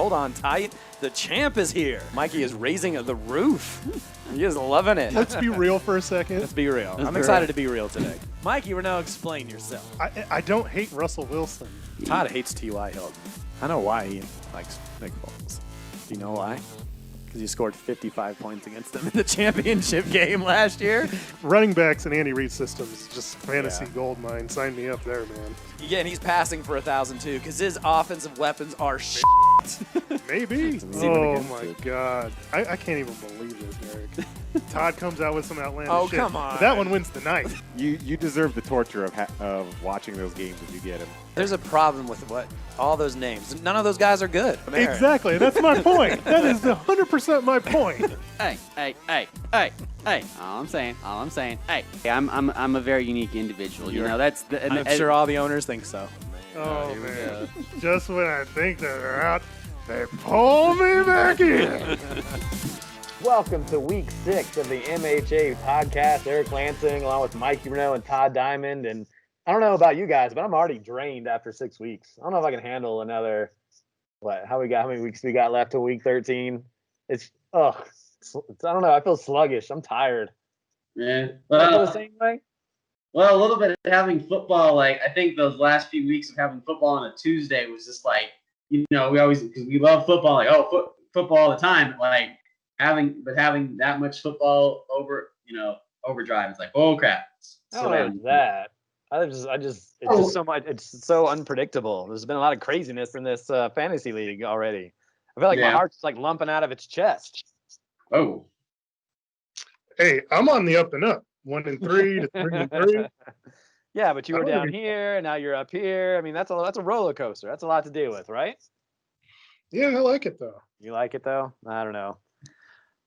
Hold on tight. The champ is here. Mikey is raising the roof. He is loving it. Let's be real for a second. Let's be real. I'm excited to be real today. Mikey, we're now explain yourself. I don't hate Russell Wilson. Todd hates T.Y. Hilton. I know why he likes Nick Foles. Do you know why? Because he scored 55 points against them in the championship game last year. Running backs in Andy Reid's system is just fantasy gold mine. Sign me up there, man. Yeah, and he's passing for 1,000 too, because his offensive weapons are shit. Maybe. Oh my God. I can't even believe this, Eric. Todd comes out with some outlandish shit. Come on. But that one wins the night. You deserve the torture of watching those games if you get them. There's a problem with all those names. None of those guys are good. Exactly. That's my point. That is 100% my point. Hey. All I'm saying. Hey, I'm a very unique individual. You know, that's the. I'm sure all the owners think so. Oh, man. Just when I think that they're out, they pull me back in. Welcome to week 6 of the MHA Podcast. Eric Lansing along with Mikey Renault and Todd Diamond. And I don't know about you guys, but I'm already drained after 6 weeks. I don't know if I can handle another, how many weeks we got left till week 13? I don't know. I feel sluggish. I'm tired. Yeah. I feel the same way? Well, a little bit of having football, I think those last few weeks of having football on a Tuesday was just we always, because we love football, football all the time, having that much football overdrive, it's oh crap. I don't know that. It's just so much. It's so unpredictable. There's been a lot of craziness in this fantasy league already. I feel like my heart's lumping out of its chest. Oh. Hey, I'm on the up and up. 1-3 to 3-3. Yeah, but you were down here, and now you're up here. I mean, that's a roller coaster. That's a lot to deal with, right? Yeah, I like it though. You like it though? I don't know.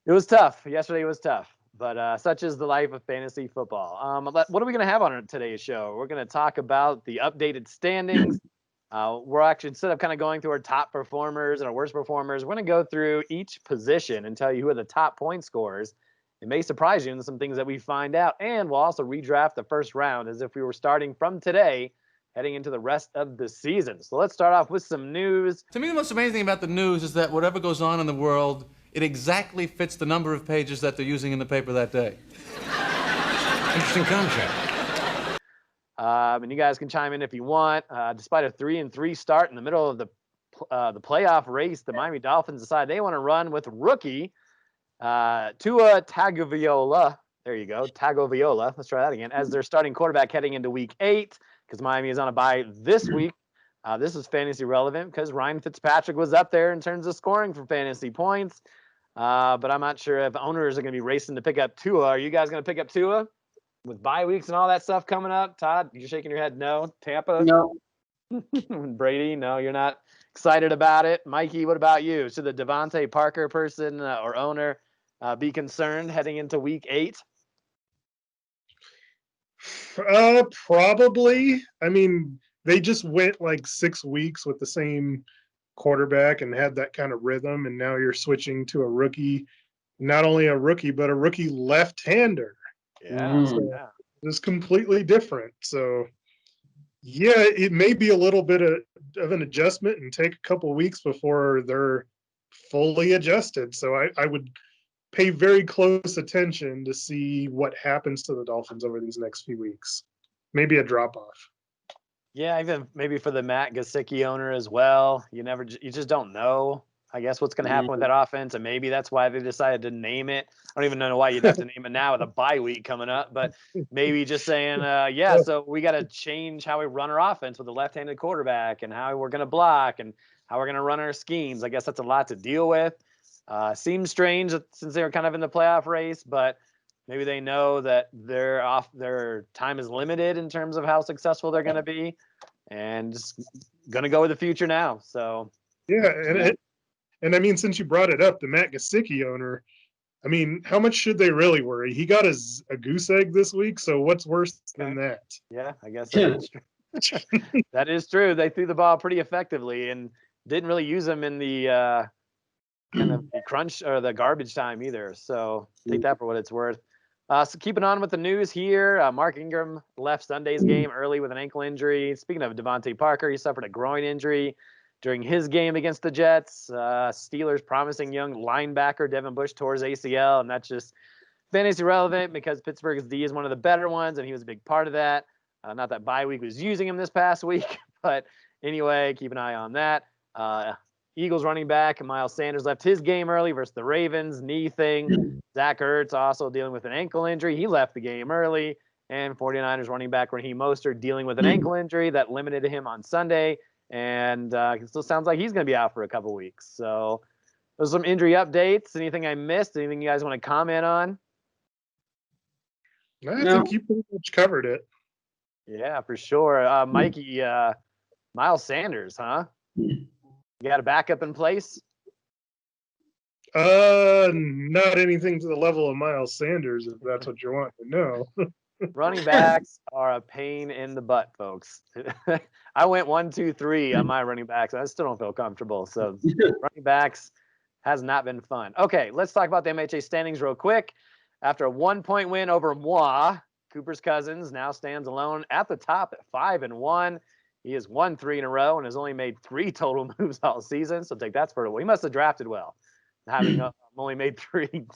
It was tough. Yesterday was tough, but such is the life of fantasy football. What are we going to have on today's show? We're going to talk about the updated standings. We're actually, instead of kind of going through our top performers and our worst performers, we're going to go through each position and tell you who are the top point scorers. It may surprise you in some things that we find out, and we'll also redraft the first round as if we were starting from today, heading into the rest of the season. So let's start off with some news. To me, the most amazing thing about the news is that whatever goes on in the world, it exactly fits the number of pages that they're using in the paper that day. Interesting concept. And you guys can chime in if you want. Despite a 3-3 start in the middle of the playoff race, the Miami Dolphins decide they want to run with rookie Tua Tagovailoa. There you go, Tagovailoa. Let's try that again. As their starting quarterback heading into Week 8, because Miami is on a bye this week. This is fantasy relevant because Ryan Fitzpatrick was up there in terms of scoring for fantasy points. But I'm not sure if owners are going to be racing to pick up Tua. Are you guys going to pick up Tua with bye weeks and all that stuff coming up? Todd, you're shaking your head no. Tampa? No. Brady? No, you're not excited about it. Mikey, what about you? Should the Devontae Parker person or owner be concerned heading into Week 8? Probably. I mean, they just went 6 weeks with the same quarterback and had that kind of rhythm, and now you're switching to a rookie, not only a rookie, but a rookie left-hander. Yeah. It's completely different. So, yeah, it may be a little bit of an adjustment and take a couple weeks before they're fully adjusted. So I would pay very close attention to see what happens to the Dolphins over these next few weeks. Maybe a drop-off. Yeah, even maybe for the Matt Gesicki owner as well. You just don't know, I guess, what's going to happen with that offense, and maybe that's why they decided to name it. I don't even know why you'd have to name it now with a bye week coming up, but maybe just saying, so we got to change how we run our offense with a left-handed quarterback and how we're going to block and how we're going to run our schemes. I guess that's a lot to deal with. Seems strange since they were kind of in the playoff race, but maybe they know that their time is limited in terms of how successful they're going to be, and just going to go with the future now. So and I mean, since you brought it up, the Matt Gesicki owner, I mean, how much should they really worry? He got a goose egg this week, so what's worse than that? Yeah, I guess that is true. That is true. They threw the ball pretty effectively and didn't really use them in the kind of crunch or the garbage time either. So take that for what it's worth. So keeping on with the news here, Mark Ingram left Sunday's game early with an ankle injury. Speaking of Devontae Parker, he suffered a groin injury. during his game against the Jets. Steelers promising young linebacker Devin Bush tore his ACL, and that's just fantasy relevant because Pittsburgh's D is one of the better ones, and he was a big part of that. Not that bye week was using him this past week, but anyway, keep an eye on that. Eagles running back Miles Sanders left his game early versus the Ravens, knee thing. Zach Ertz also dealing with an ankle injury. He left the game early. And 49ers running back Raheem Mostert dealing with an ankle injury that limited him on Sunday. And it still sounds like he's going to be out for a couple weeks. So those are some injury updates. Anything I missed? Anything you guys want to comment on? I think you pretty much covered it. Yeah, for sure. Mikey, Miles Sanders, huh? You got a backup in place? Not anything to the level of Miles Sanders, if that's what you want to know. Running backs are a pain in the butt, folks. I went 1, 2, 3 on my running backs. I still don't feel comfortable. So running backs has not been fun. Okay, let's talk about the MHA standings real quick. After a 1-point win over Moi, Cooper's Cousins now stands alone at the top at 5-1. He has won 3 in a row and has only made 3 total moves all season. So take that for a while. He must have drafted well, having only made 3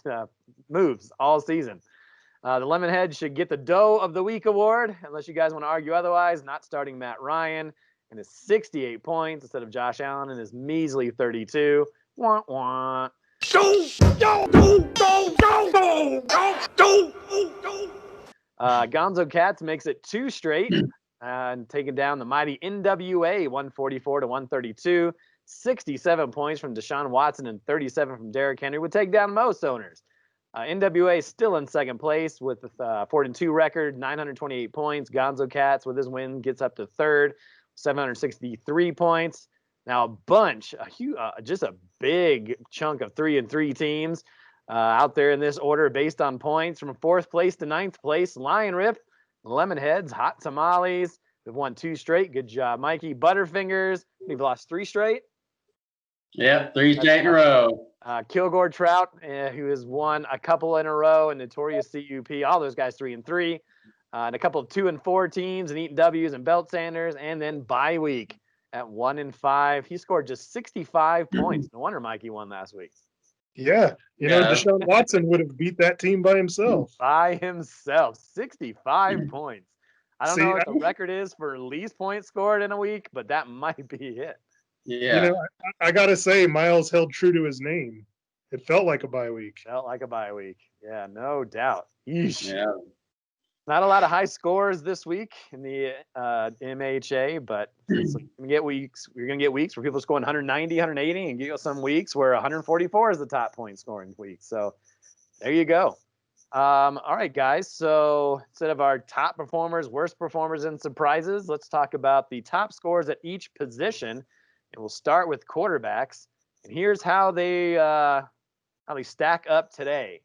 moves all season. The Lemonhead should get the Doe of the Week award, unless you guys want to argue otherwise. Not starting Matt Ryan and his 68 points instead of Josh Allen and his measly 32. Wah, wah. Gonzo Cats makes it 2 straight and taking down the mighty NWA 144-132. 67 points from Deshaun Watson and 37 from Derrick Henry would take down most owners. NWA is still in second place with a 4-2 record, 928 points. Gonzo Cats with his win gets up to third, 763 points. Now just a big chunk of 3-3 teams out there in this order based on points from 4th place to 9th place. Lion Rip, Lemonheads, Hot Tamales. We've won 2 straight. Good job, Mikey. Butterfingers, we've lost 3 straight. Yeah, 3 straight in a row. Kilgore Trout, who has won a couple in a row, and Notorious CUP, all those guys 3-3. And a couple of 2-4 teams and eating W's and Belt Sanders, and then bye week at 1-5. He scored just 65 points. No wonder Mikey won last week. Yeah, Deshaun Watson would have beat that team by himself. 65 points. I don't know what the record is for least points scored in a week, but that might be it. Yeah. I got to say, Miles held true to his name. It felt like a bye week. Felt like a bye week. Yeah, no doubt. Yeesh. Yeah. Not a lot of high scores this week in the MHA, but you're going to get weeks where people are scoring 190, 180, and you get some weeks where 144 is the top point scoring week. So there you go. All right, guys. So instead of our top performers, worst performers, and surprises, let's talk about the top scores at each position. And we'll start with quarterbacks. And here's how they stack up today.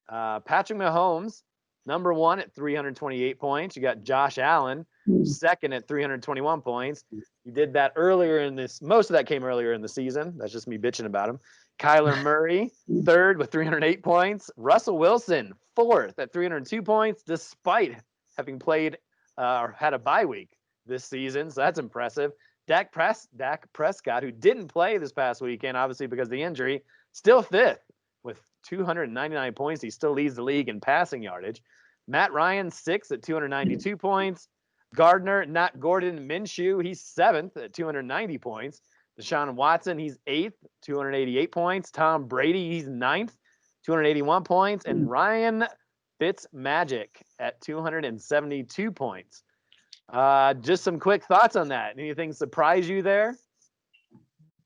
Patrick Mahomes, number 1 at 328 points. You got Josh Allen, second at 321 points. You did that earlier in this. Most of that came earlier in the season. That's just me bitching about him. Kyler Murray, third with 308 points. Russell Wilson, fourth at 302 points, despite having played or had a bye week this season. So that's impressive. Dak Prescott, who didn't play this past weekend, obviously because of the injury, still fifth with 299 points. He still leads the league in passing yardage. Matt Ryan, sixth at 292 points. Gardner, not Gordon Minshew, he's seventh at 290 points. Deshaun Watson, he's eighth, 288 points. Tom Brady, he's ninth, 281 points. And Ryan Fitzmagic at 272 points. Just some quick thoughts on that. Anything surprise you there?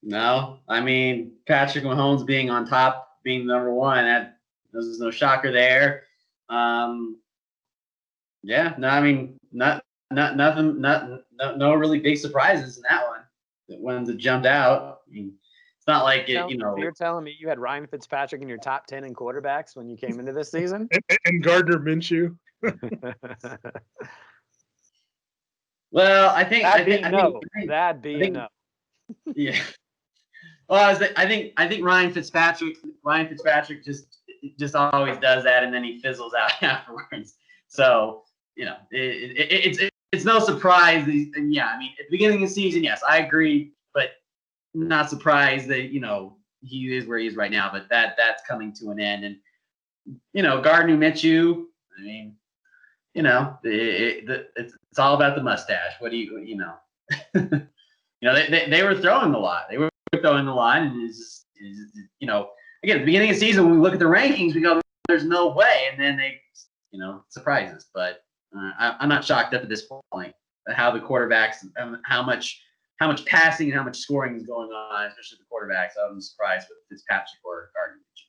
No, I mean, Patrick Mahomes being on top, being number 1, there's no shocker there. No really big surprises in that one. The ones that jumped out. I mean, it's not like You're telling me you had Ryan Fitzpatrick in your top 10 in quarterbacks when you came into this season? and Gardner Minshew. Well, I think that'd be no. Yeah. Well, I think Ryan Fitzpatrick just always does that, and then he fizzles out afterwards. So it's no surprise. Yeah, I mean, at the beginning of the season, yes, I agree. But not surprised that, he is where he is right now, but that's coming to an end. And, Gardner Minshew, I mean, it's all about the mustache. What do you they were throwing a lot. They were throwing a lot, and it's just, again, at the beginning of the season, when we look at the rankings, we go, there's no way. And then they, surprise us. But I'm not shocked up at this point at how the quarterbacks, how much passing and how much scoring is going on, especially the quarterbacks. I was surprised with Fitzpatrick or Gardner Minshew.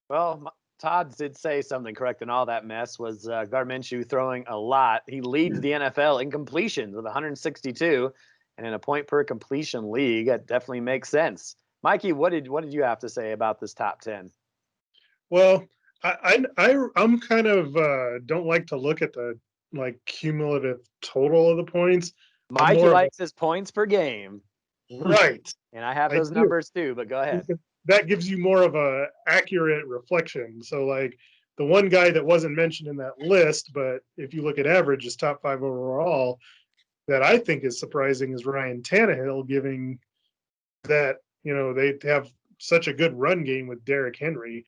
Well, Todd did say something correct in all that mess was Gardner Minshew throwing a lot. He leads the NFL in completions with 162, and in a point per completion league, that definitely makes sense. Mikey, what did you have to say about this top 10? Well, I'm kind of don't like to look at the cumulative total of the points. Mikey likes his points per game. Right. And I have those numbers too, but go ahead. That gives you more of a accurate reflection. So the one guy that wasn't mentioned in that list, but if you look at average, is top 5 overall, that I think is surprising is Ryan Tannehill, giving that, they have such a good run game with Derrick Henry.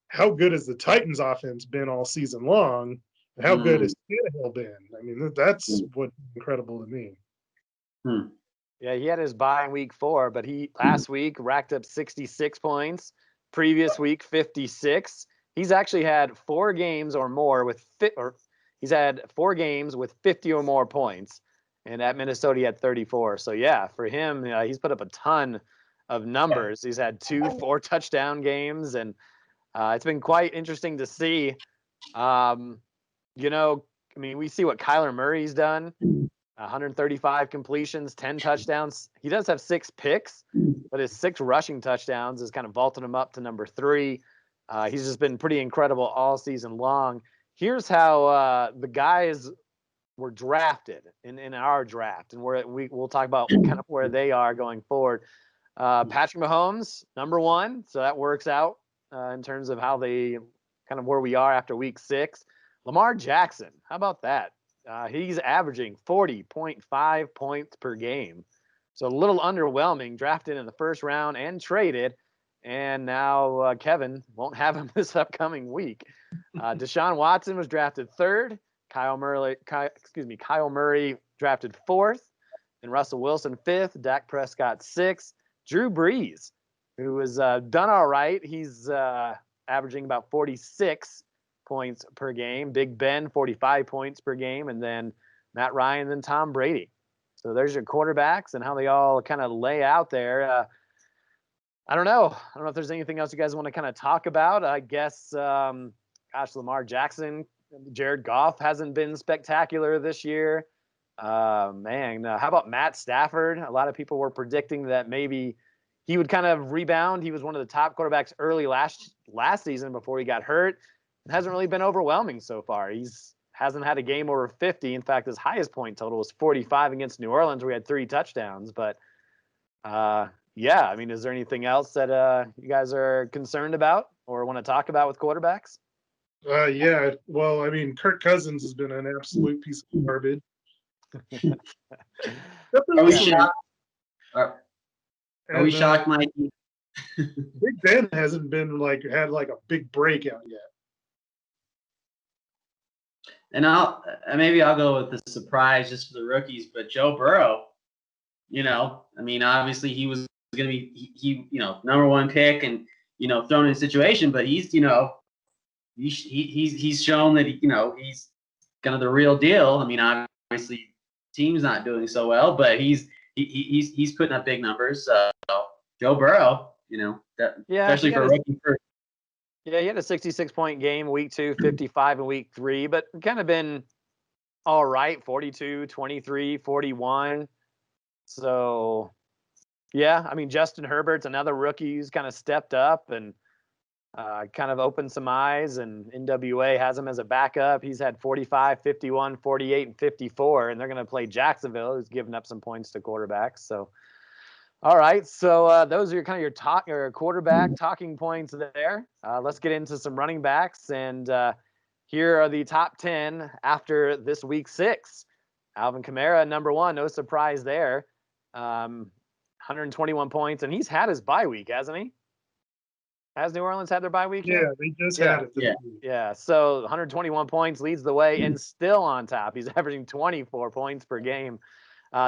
How good has the Titans offense been all season long? And how good has Tannehill been? I mean, that's what's incredible to me. Yeah, he had his bye in week 4, but he last week racked up 66 points. Previous week, 56. He's actually had 4 games or more he's had 4 games with 50 or more points. And at Minnesota, he had 34. So yeah, for him, he's put up a ton of numbers. He's had 2 4-touchdown games, and it's been quite interesting to see. We see what Kyler Murray's done. 135 completions, 10 touchdowns. He does have 6 picks, but his 6 rushing touchdowns has kind of vaulted him up to number 3. He's just been pretty incredible all season long. Here's how the guys were drafted in our draft, and we'll talk about kind of where they are going forward. Patrick Mahomes, number 1, so that works out in terms of how they kind of where we are after week 6. Lamar Jackson, how about that? He's averaging 40.5 points per game. So a little underwhelming, drafted in the first round and traded. And now Kevin won't have him this upcoming week. Deshaun Watson was drafted 3rd. Kyle Murray drafted 4th. And Russell Wilson 5th. Dak Prescott 6th. Drew Brees, who has done all right. He's averaging about 46 points per game. Big Ben, 45 points per game. And then Matt Ryan, and then Tom Brady. So there's your quarterbacks and how they all kind of lay out there. I don't know if there's anything else you guys want to kind of talk about. I guess, Lamar Jackson, Jared Goff hasn't been spectacular this year. How about Matt Stafford? A lot of people were predicting that maybe he would kind of rebound. He was one of the top quarterbacks early last season before he got hurt. It hasn't really been overwhelming so far. Hasn't had a game over 50. In fact, his highest point total was 45 against New Orleans, where he had 3 touchdowns. But is there anything else that you guys are concerned about or want to talk about with quarterbacks? Kirk Cousins has been an absolute piece of garbage. Are we shocked? Are we shocked, Mikey? Big Ben hasn't been had a big breakout yet. And I'll go with the surprise just for the rookies, but Joe Burrow, obviously he was going to be number 1 pick and thrown in a situation, but he's he's shown that he's kind of the real deal. Obviously team's not doing so well, but he's putting up big numbers. So Joe Burrow, especially for a rookie first. Yeah, he had a 66-point game week 2, 55 in week 3, but kind of been all right, 42, 23, 41. So, Justin Herbert's another rookie who's kind of stepped up and kind of opened some eyes, and NWA has him as a backup. He's had 45, 51, 48, and 54, and they're going to play Jacksonville, who's given up some points to quarterbacks. So, all right, so those are kind of your quarterback talking points there. Let's get into some running backs, and here are the top 10 after this week 6. Alvin Kamara, number 1, no surprise there. 121 points, and he's had his bye week, hasn't he? Has New Orleans had their bye week yet? Yeah, they just had it. Yeah. Yeah, so 121 points leads the way and still on top. He's averaging 24 points per game.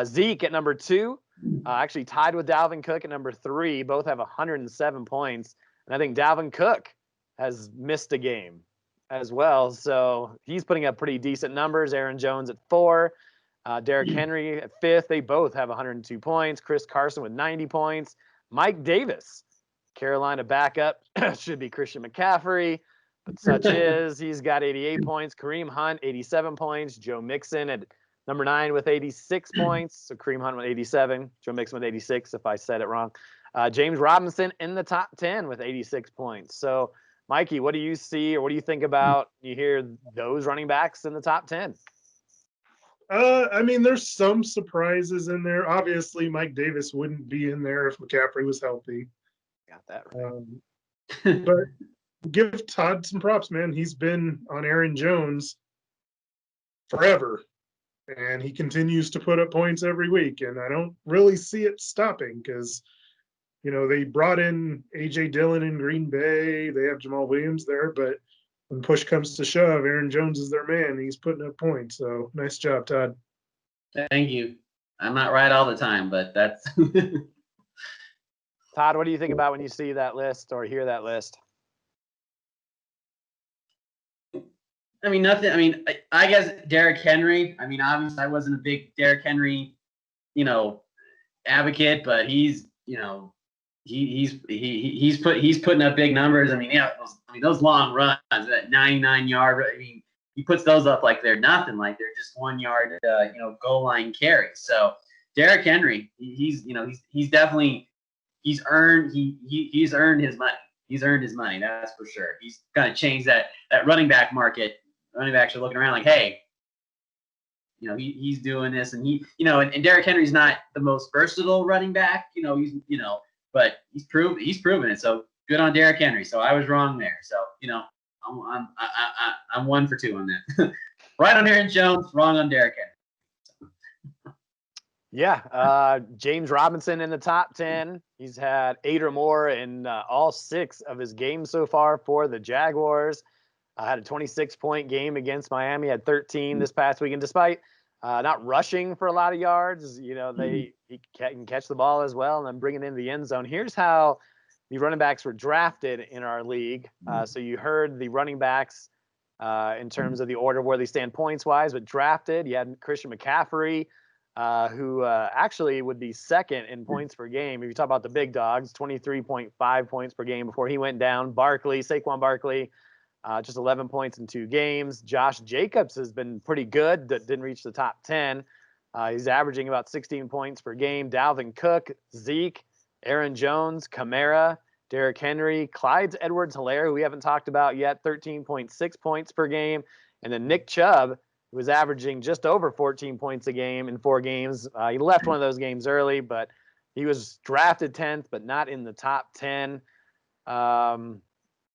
Zeke at number 2, actually tied with Dalvin Cook at number 3. Both have 107 points. And I think Dalvin Cook has missed a game as well. So he's putting up pretty decent numbers. Aaron Jones at 4. Derrick Henry at 5th. They both have 102 points. Chris Carson with 90 points. Mike Davis, Carolina backup, should be Christian McCaffrey, but such is. He's got 88 points. Kareem Hunt, 87 points. Joe Mixon at number 9 with 86 points. So Kareem Hunt with 87. Joe Mixon with 86, if I said it wrong. James Robinson in the top 10 with 86 points. So, Mikey, what do you see or what do you think about you hear those running backs in the top 10? I mean, there's some surprises in there. Obviously, Mike Davis wouldn't be in there if McCaffrey was healthy. Got that right. But give Todd some props, man. He's been on Aaron Jones forever, and he continues to put up points every week. And I don't really see it stopping because, you know, they brought in A.J. Dillon in Green Bay. They have Jamal Williams there, but when push comes to shove, Aaron Jones is their man. He's putting up points. So nice job, Todd. Thank you. I'm not right all the time, but that's. Todd, what do you think about when you see that list or hear that list? I mean, nothing. I mean, I guess Derrick Henry. I mean, obviously, I wasn't a big Derrick Henry, advocate, but he's, he's putting up big numbers. I mean, those long runs, that 99-yard. I mean, he puts those up like they're nothing, like they're just 1 yard, goal line carries. So Derrick Henry, he's definitely. He's earned his money. He's earned his money, that's for sure. He's kind of changed that running back market. Running backs are looking around like, hey, he's doing this, and and Derrick Henry's not the most versatile running back, but he's proven it. So good on Derrick Henry. So I was wrong there. So I'm 1 for 2 on that. Right on Aaron Jones, wrong on Derrick Henry. Yeah, James Robinson in the top 10. He's had 8 or more in all 6 of his games so far for the Jaguars. Had a 26-point game against Miami, had 13 this past weekend, despite not rushing for a lot of yards. He can catch the ball as well and then bring it into the end zone. Here's how the running backs were drafted in our league. So you heard the running backs in terms of the order where they stand points-wise, but drafted, you had Christian McCaffrey, who actually would be second in points per game. If you talk about the big dogs, 23.5 points per game before he went down. Saquon Barkley, just 11 points in 2 games. Josh Jacobs has been pretty good, that didn't reach the top 10. He's averaging about 16 points per game. Dalvin Cook, Zeke, Aaron Jones, Kamara, Derrick Henry, Clyde Edwards-Helaire, who we haven't talked about yet, 13.6 points per game. And then Nick Chubb, who was averaging just over 14 points a game in 4 games. He left one of those games early, but he was drafted 10th, but not in the top 10.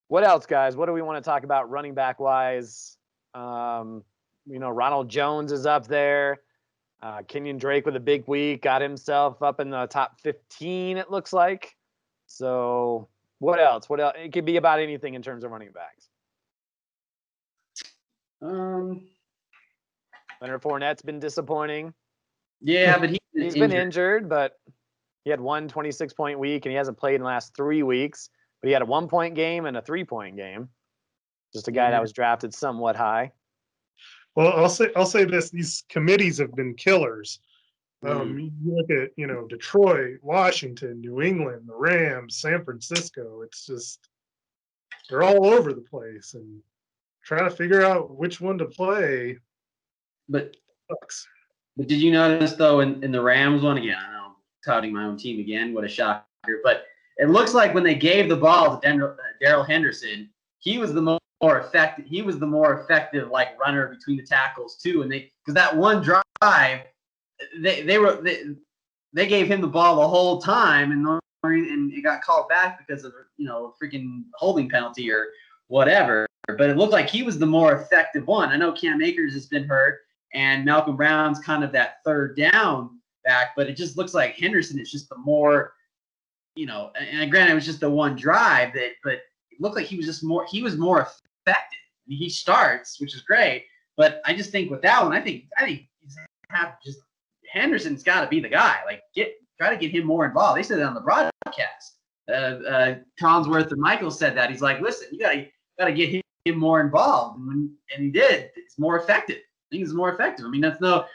What else, guys? What do we want to talk about running back wise? Ronald Jones is up there. Kenyon Drake with a big week, got himself up in the top 15, it looks like. So what else? It could be about anything in terms of running backs. Leonard Fournette's been disappointing. Yeah, but he's been injured, but he had one 26-point week, and he hasn't played in the last 3 weeks. But he had a 1-point game and a 3-point game. Just a guy that was drafted somewhat high. Well, I'll say this: these committees have been killers. You look at Detroit, Washington, New England, the Rams, San Francisco. It's just they're all over the place, and trying to figure out which one to play. But did you notice though in the Rams one again? I know I'm touting my own team again. What a shocker! But it looks like when they gave the ball to Darrell Henderson, he was the more effective. He was the more effective runner between the tackles too. And because that one drive, they gave him the ball the whole time, and it got called back because of freaking holding penalty or whatever. But it looked like he was the more effective one. I know Cam Akers has been hurt. And Malcolm Brown's kind of that third down back, but it just looks like Henderson is just the more, and granted it was just the one drive but it looked like he was more effective. I mean, he starts, which is great, but I just think with that one, I think Henderson's got to be the guy. Like try to get him more involved. They said that on the broadcast. Collinsworth and Michael said that. He's like, listen, you gotta get him more involved, and he did. It's more effective. I think it's more effective. I mean, that's no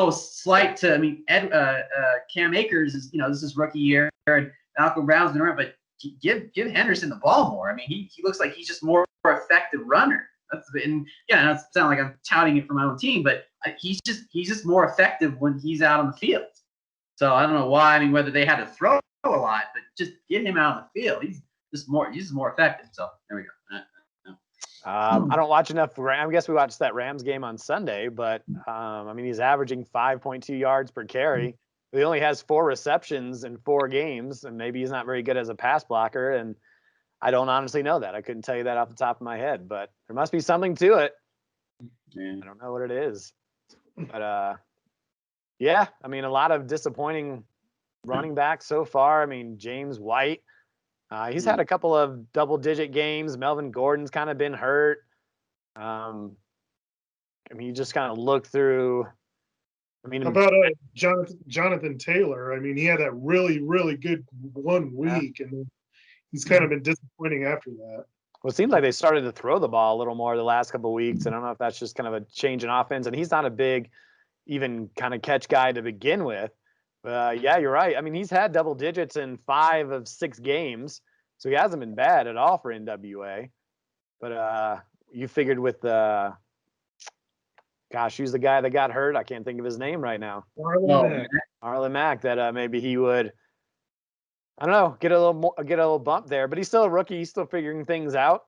slight to. I mean, Cam Akers is this is rookie year, and Malcolm Brown's been around, but give Henderson the ball more. I mean, he looks like he's just more effective runner. Not sound like I'm touting it for my own team, but he's just more effective when he's out on the field. So I don't know why. I mean, whether they had to throw a lot, but just get him out on the field. He's just more effective. So there we go. I don't watch enough. I guess we watched that Rams game on Sunday, but I mean, he's averaging 5.2 yards per carry. He only has 4 receptions in 4 games, and maybe he's not very good as a pass blocker. And I don't honestly know that. I couldn't tell you that off the top of my head, but there must be something to it. Yeah. I don't know what it is, but yeah, I mean, a lot of disappointing running backs so far. I mean, James White, he's had a couple of double-digit games. Melvin Gordon's kind of been hurt. I mean, you just kind of look through. I mean, how about Jonathan Taylor? I mean, he had that really, really good 1 week, and he's kind of been disappointing after that. Well, it seems like they started to throw the ball a little more the last couple of weeks. I don't know if that's just kind of a change in offense. And he's not a big, even kind of catch guy to begin with. Yeah, you're right. I mean, he's had double digits in 5 of 6 games, so he hasn't been bad at all for NWA. But you figured with who's the guy that got hurt? I can't think of his name right now. Marlon Mack. That maybe he would, I don't know, get a little bump there. But he's still a rookie. He's still figuring things out.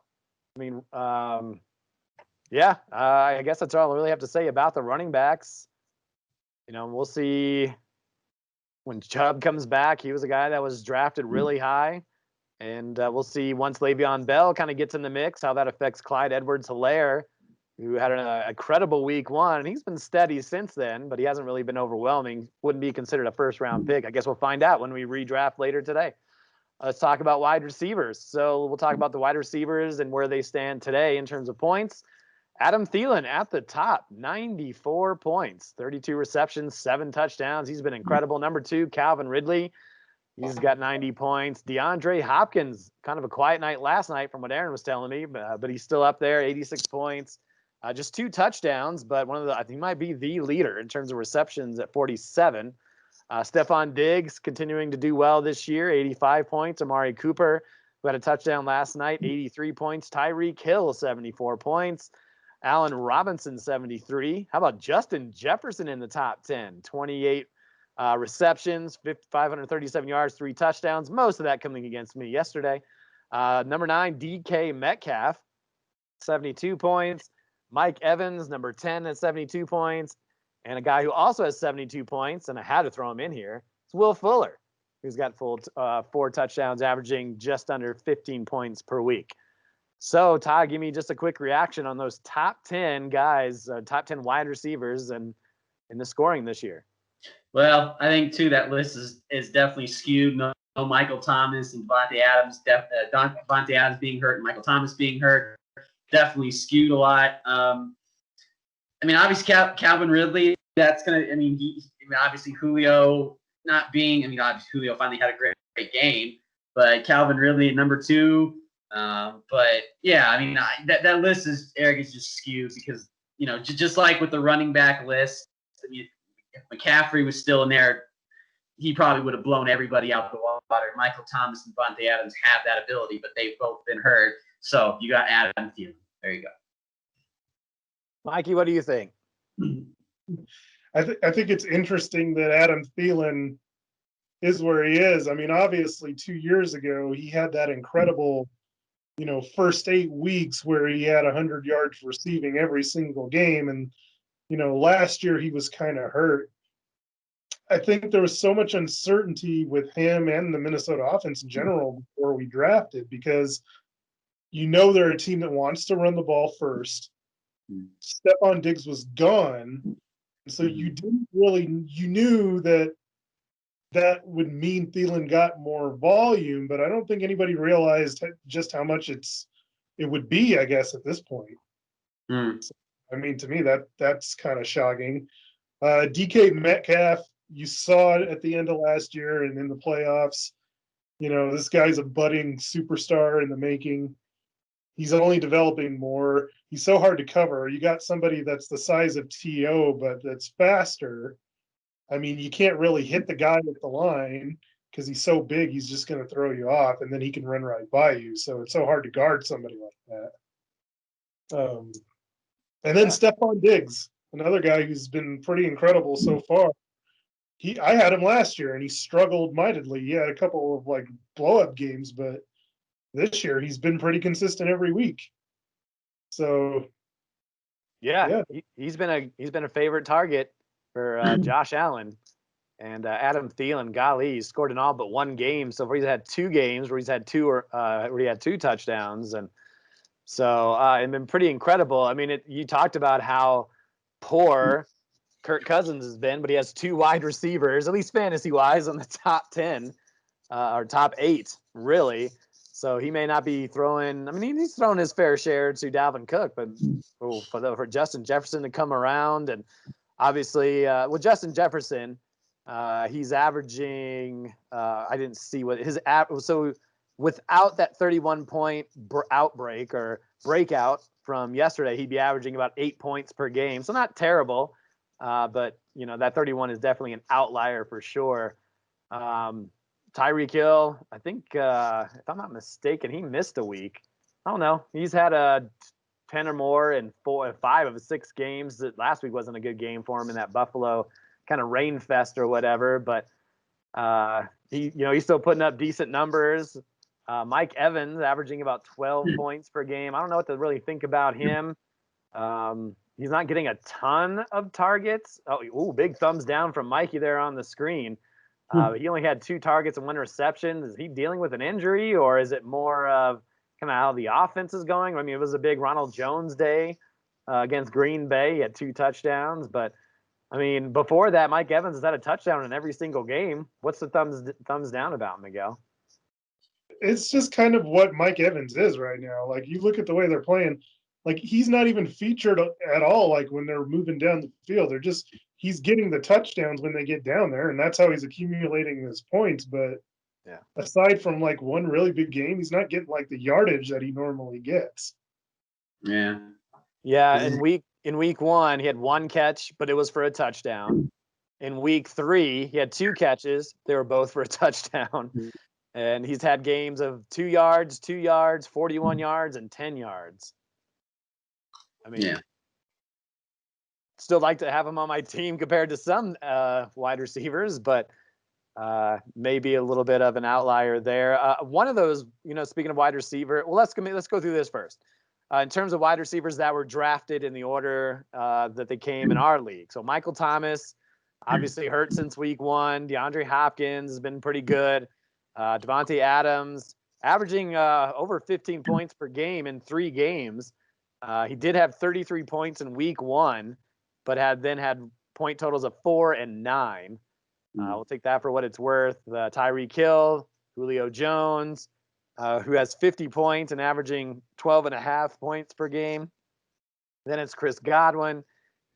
I mean, yeah. I guess that's all I really have to say about the running backs. We'll see. When Chubb comes back, he was a guy that was drafted really high. And we'll see once Le'Veon Bell kind of gets in the mix, how that affects Clyde Edwards-Helaire, who had an incredible week 1. And he's been steady since then, but he hasn't really been overwhelming. Wouldn't be considered a first-round pick. I guess we'll find out when we redraft later today. Let's talk about wide receivers. So we'll talk about the wide receivers and where they stand today in terms of points. Adam Thielen at the top, 94 points, 32 receptions, 7 touchdowns. He's been incredible. Number 2, Calvin Ridley. He's got 90 points. DeAndre Hopkins, kind of a quiet night last night from what Aaron was telling me, but he's still up there, 86 points. Just 2 touchdowns, but I think he might be the leader in terms of receptions at 47. Stephon Diggs continuing to do well this year, 85 points. Amari Cooper, who had a touchdown last night, 83 points. Tyreek Hill, 74 points. Allen Robinson, 73. How about Justin Jefferson in the top 10? 28 receptions, 537 yards, 3 touchdowns. Most of that coming against me yesterday. Number 9, DK Metcalf, 72 points. Mike Evans, number 10 at 72 points. And a guy who also has 72 points, and I had to throw him in here, it's Will Fuller, who's got 4 touchdowns, averaging just under 15 points per week. So, Todd, give me just a quick reaction on those top 10 guys, top 10 wide receivers and in the scoring this year. Well, I think, too, that list is definitely skewed. No Michael Thomas and Devontae Adams. Devontae Adams being hurt and Michael Thomas being hurt definitely skewed a lot. I mean, obviously, Calvin Ridley, that's going to – obviously, Julio not being – obviously, Julio finally had a great game. But Calvin Ridley at number 2 – but yeah, that list is just skewed because, just like with the running back list, if McCaffrey was still in there, he probably would have blown everybody out the water. Michael Thomas and Devontae Adams have that ability, but they've both been hurt. So you got Adam Thielen. There you go. Mikey, what do you think? I think it's interesting that Adam Thielen is where he is. Obviously 2 years ago, he had that incredible first 8 weeks where he had 100 yards receiving every single game. And, last year he was kind of hurt. I think there was so much uncertainty with him and the Minnesota offense in general before we drafted because, they're a team that wants to run the ball first. Stephon Diggs was gone. So you knew that would mean Thielen got more volume, but I don't think anybody realized just how much it would be, I guess, at this point. So, I mean, to me, that's kind of shocking. DK Metcalf, you saw it at the end of last year and in the playoffs. This guy's a budding superstar in the making. He's only developing more. He's so hard to cover. You got somebody that's the size of T.O., but that's faster. I mean, you can't really hit the guy at the line because he's so big, he's just going to throw you off, and then he can run right by you. So it's so hard to guard somebody like that. And then Stephon Diggs, another guy who's been pretty incredible so far. I had him last year, and he struggled mightily. He had a couple of blow-up games, but this year he's been pretty consistent every week. So yeah. He's been a favorite target for Josh Allen and Adam Thielen. Golly, he scored in all but one game. So he's had 2 games where he's had where he had 2 touchdowns, and so it's been pretty incredible. I mean, you talked about how poor Kirk Cousins has been, but he has 2 wide receivers, at least fantasy-wise, on the top 10 or top 8, really. So he may not be throwing. I mean, he's throwing his fair share to Dalvin Cook, but for Justin Jefferson to come around, and obviously with Justin Jefferson, he's averaging. I didn't see what his so without that 31-point outbreak or breakout from yesterday, he'd be averaging about 8 points per game. So not terrible, but that 31 is definitely an outlier for sure. Tyreek Hill, I think, if I'm not mistaken, he missed a week. I don't know. He's had a 10 or more in 5 of his 6 games. Last week wasn't a good game for him in that Buffalo kind of rain fest or whatever, but he's still putting up decent numbers. Mike Evans averaging about 12 points per game. I don't know what to really think about him. He's not getting a ton of targets. Oh, big thumbs down from Mikey there on the screen. He only had 2 targets and 1 reception. Is he dealing with an injury, or is it more of kind of how the offense is going? I mean, it was a big Ronald Jones day against Green Bay. He had 2 touchdowns. But, I mean, before that, Mike Evans has had a touchdown in every single game. What's the thumbs down about, Miguel? It's just kind of what Mike Evans is right now. You look at the way they're playing. He's not even featured at all. When they're moving down the field, he's getting the touchdowns when they get down there, and that's how he's accumulating his points. But aside from one really big game, he's not getting the yardage that he normally gets. Yeah. In week 1, he had 1 catch, but it was for a touchdown. In week 3, he had 2 catches. They were both for a touchdown. And he's had games of 2 yards, 41 yards, and 10 yards. I mean, still like to have him on my team compared to some wide receivers, but maybe a little bit of an outlier there. One of those, speaking of wide receiver, well, let's go through this first. In terms of wide receivers that were drafted in the order that they came in our league. So Michael Thomas, obviously hurt since week 1. DeAndre Hopkins has been pretty good. Devontae Adams averaging over 15 points per game in 3 games. He did have 33 points in week 1, but had point totals of 4 and 9. We'll take that for what it's worth. Tyreek Hill, Julio Jones, who has 50 points and averaging 12.5 points per game. Then it's Chris Godwin,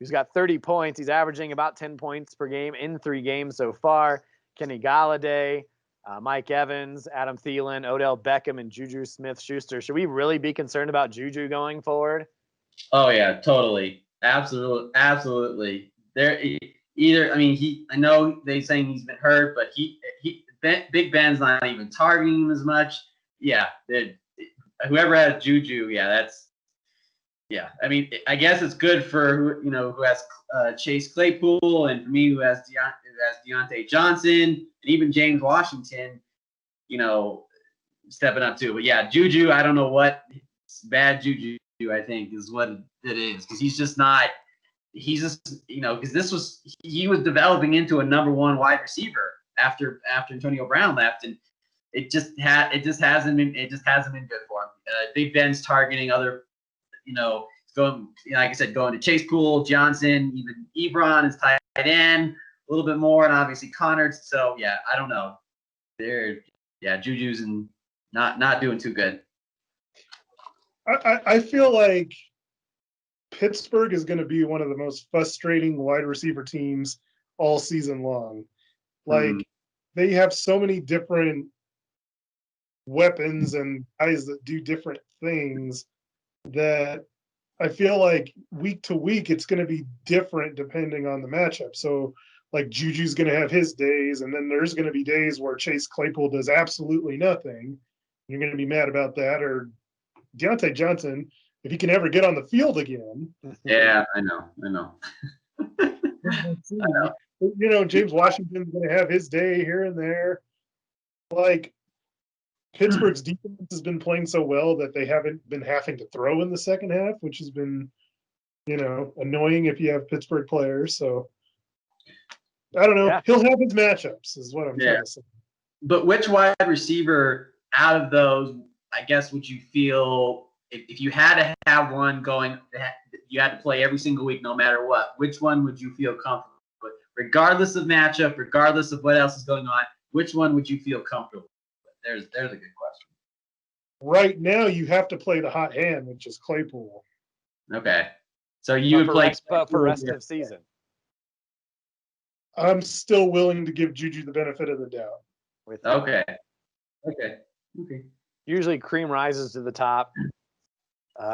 who's got 30 points. He's averaging about 10 points per game in 3 games so far. Kenny Galladay, Mike Evans, Adam Thielen, Odell Beckham, and Juju Smith-Schuster. Should we really be concerned about Juju going forward? Oh yeah, totally, absolutely. I know they're saying he's been hurt, but Big Ben's not even targeting him as much. Yeah, whoever has Juju, I mean, I guess it's good for who has Chase Claypool, and for me who has Deontay Johnson, and even James Washington, stepping up too. But yeah, Juju, I don't know what bad Juju, I think, is what it is, because he's just not. He's just because he was developing into a number 1 wide receiver after Antonio Brown left, and it just hasn't been good for him. Big Ben's targeting other, going, like I said, going to Chase Poole, Johnson, even Ebron is tight end a little bit more, and obviously Connor. So yeah, I don't know. Juju's and not doing too good. I feel like Pittsburgh is going to be one of the most frustrating wide receiver teams all season long. Like they have so many different weapons and guys that do different things that I feel like week to week it's going to be different depending on the matchup. So like Juju's going to have his days, and then there's going to be days where Chase Claypool does absolutely nothing. You're going to be mad about that. Or Deontay Johnson, if he can ever get on the field again. Yeah, I know. You know, James Washington's going to have his day here and there. Like Pittsburgh's defense has been playing so well that they haven't been having to throw in the second half, which has been, you know, annoying if you have Pittsburgh players. So I don't know. Yeah. He'll have his matchups, is what I'm trying to say. But which wide receiver out of those, I guess, would you feel if you had to have one going, you had to play every single week, no matter what? Which one would you feel comfortable with, regardless of matchup, regardless of what else is going on? Which one would you feel comfortable with? There's a good question. Right now, you have to play the hot hand, which is Claypool. Okay, so you would play for rest of season. I'm still willing to give Juju the benefit of the doubt. Okay. Usually cream rises to the top.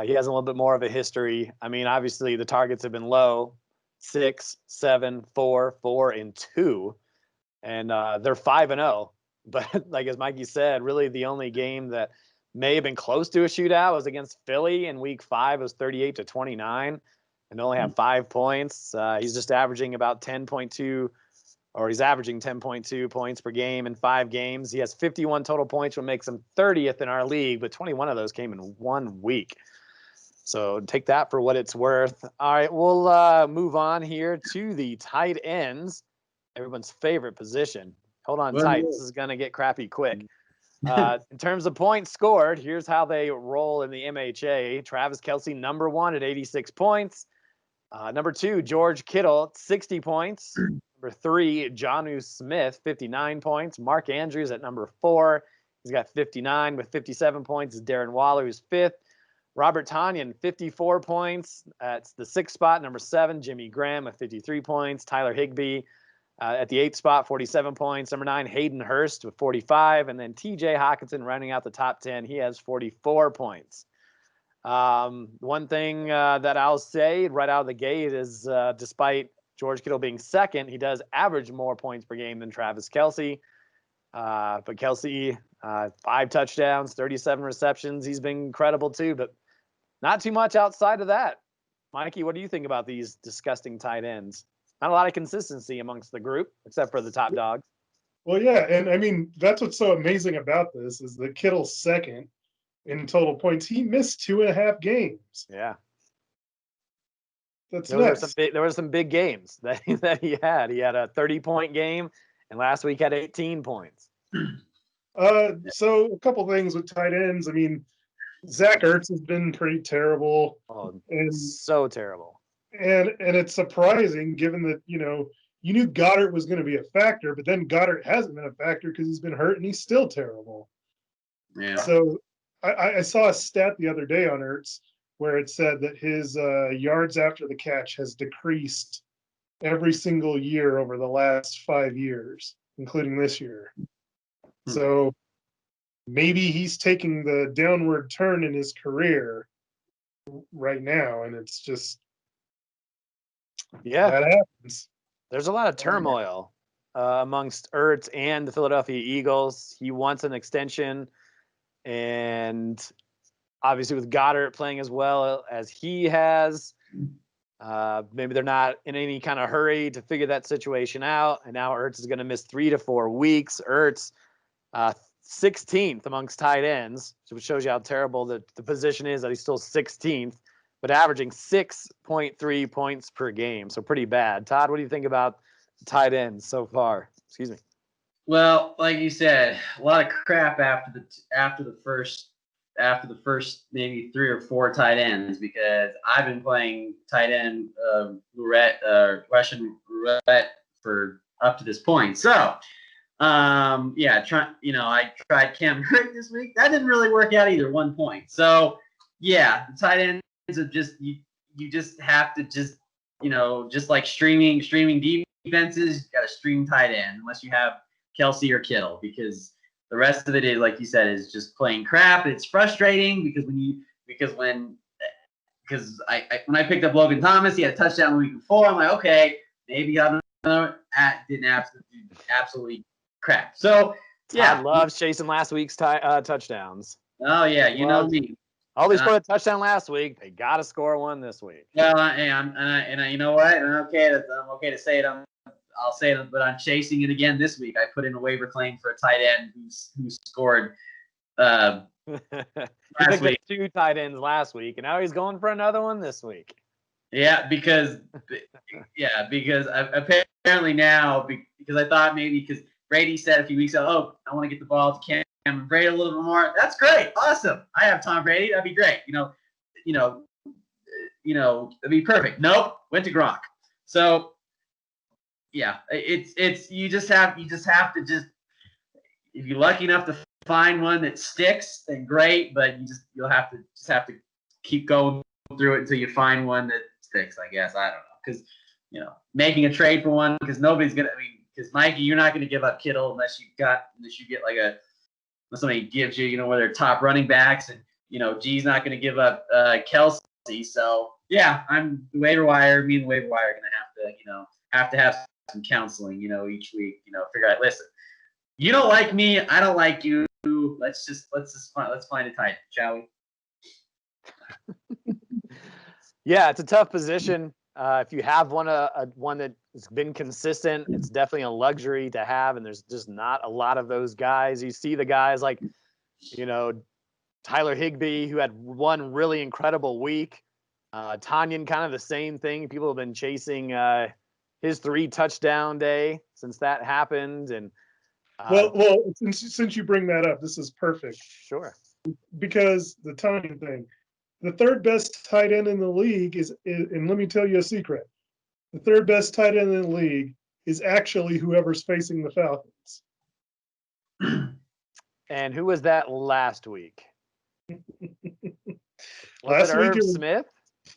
He has a little bit more of a history. I mean, obviously the targets have been low, 6, 7, 4, 4, and 2. And they're 5-0. But like as Mikey said, really the only game that may have been close to a shootout was against Philly in week 5. It was 38-29 and only had 5 points. He's just averaging about 10.2, or he's averaging 10.2 points per game in 5 games. He has 51 total points, which makes him 30th in our league, but 21 of those came in 1 week. So take that for what it's worth. All right, we'll move on here to the tight ends, everyone's favorite position. Hold on tight. This is going to get crappy quick. In terms of points scored, here's how they roll in the MHA. Travis Kelce, number 1 at 86 points. Number 2, George Kittle, 60 points. Number 3, Jonnu Smith, 59 points. Mark Andrews at number 4. He's got 59 with 57 points. Darren Waller, who's 5th. Robert Tonyan, 54 points. That's the 6th spot. Number 7, Jimmy Graham with 53 points. Tyler Higbee at the 8th spot, 47 points. Number 9, Hayden Hurst with 45. And then TJ Hockenson rounding out the top 10. He has 44 points. One thing that I'll say right out of the gate is despite George Kittle being 2nd, he does average more points per game than Travis Kelce. But Kelce, 5 touchdowns, 37 receptions. He's been incredible too, but not too much outside of that. Mikey, what do you think about these disgusting tight ends? Not a lot of consistency amongst the group, except for the top dogs. Well, yeah, and I mean, that's what's so amazing about this is that Kittle's 2nd in total points. He missed 2.5 games. Yeah. There were some big games that he had. He had a 30-point game, and last week had 18 points. So a couple things with tight ends. I mean, Zach Ertz has been pretty terrible. Oh, and so terrible. And it's surprising given that, you know, you knew Goddard was going to be a factor, but then Goddard hasn't been a factor because he's been hurt and he's still terrible. Yeah. So I saw a stat the other day on Ertz where it said that his yards after the catch has decreased every single year over the last 5 years, including this year. So maybe he's taking the downward turn in his career right now, and it's just that happens. There's a lot of turmoil amongst Ertz and the Philadelphia Eagles. He wants an extension, and obviously with Goddard playing as well as he has, maybe they're not in any kind of hurry to figure that situation out. And now Ertz is going to miss 3 to 4 weeks. Ertz, 16th amongst tight ends, which shows you how terrible the position is, that he's still 16th, but averaging 6.3 points per game. So pretty bad. Todd, what do you think about tight ends so far? Excuse me. Well, like you said, a lot of crap after after the first maybe 3 or 4 tight ends because I've been playing tight end Russian roulette for up to this point. So, I tried Cam Wright this week. That didn't really work out either, 1 point. So, yeah, the tight ends are just you just have to just like streaming defenses, you got to stream tight end unless you have Kelsey or Kittle because the rest of it is, like you said, is just playing crap. It's frustrating because when I picked up Logan Thomas, he had a touchdown the week before. I'm like, okay, maybe I'm didn't absolutely crap. So yeah, Todd loves chasing last week's touchdowns. Oh yeah, you know me. Oh, they scored a touchdown last week. They got to score one this week. Well, you know what? I'm okay to say it. I'll say it, but I'm chasing it again this week. I put in a waiver claim for a tight end who scored last week. 2 tight ends last week, and now he's going for another one this week. Yeah, because apparently now because I thought maybe because Brady said a few weeks ago, oh, I want to get the ball to Cam Brady a little bit more. That's great, awesome. I have Tom Brady. That'd be great. It'd be perfect. Nope, went to Gronk. So. Yeah, it's you just have to if you're lucky enough to find one that sticks, then great. But you'll have to keep going through it until you find one that sticks. I guess I don't know because making a trade for one because nobody's gonna. Because Mikey, you're not gonna give up Kittle unless you get unless somebody gives you one of their top running backs and G's not gonna give up Kelsey. So yeah, me and the waiver wire are gonna have to have some counseling, each week, figure out, listen, you don't like me, I don't like you. Let's find a tight end, shall we? Yeah, it's a tough position. If you have one that's been consistent, it's definitely a luxury to have, and there's just not a lot of those guys. You see the guys like, Tyler Higbee, who had one really incredible week. Tanyan, kind of the same thing. People have been chasing his 3 touchdown day since that happened, and well, since you bring that up, this is perfect. Sure, because the timing thing, the 3rd best tight end in the league is, and let me tell you a secret, the 3rd best tight end in the league is actually whoever's facing the Falcons. And who was that last week? Last week Irv it was Smith.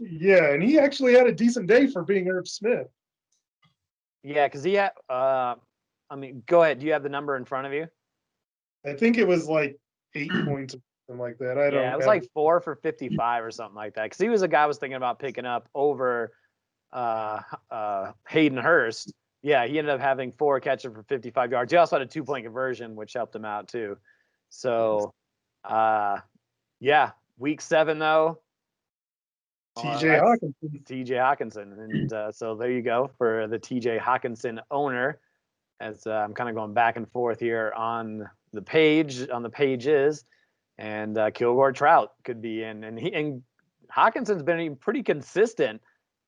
Yeah, and he actually had a decent day for being Irv Smith. Yeah, because he had. Go ahead. Do you have the number in front of you? I think it was like 8 points or something like that. It was like 4 for 55 or something like that. Because he was a guy I was thinking about picking up over Hayden Hurst. Yeah, he ended up having 4 catches for 55 yards. He also had a 2-point conversion, which helped him out too. So, week 7 though. TJ Hawkinson. And so there you go for the TJ Hawkinson owner. As I'm kind of going back and forth here on the pages, and Kilgore Trout could be in, and Hawkinson's been pretty consistent.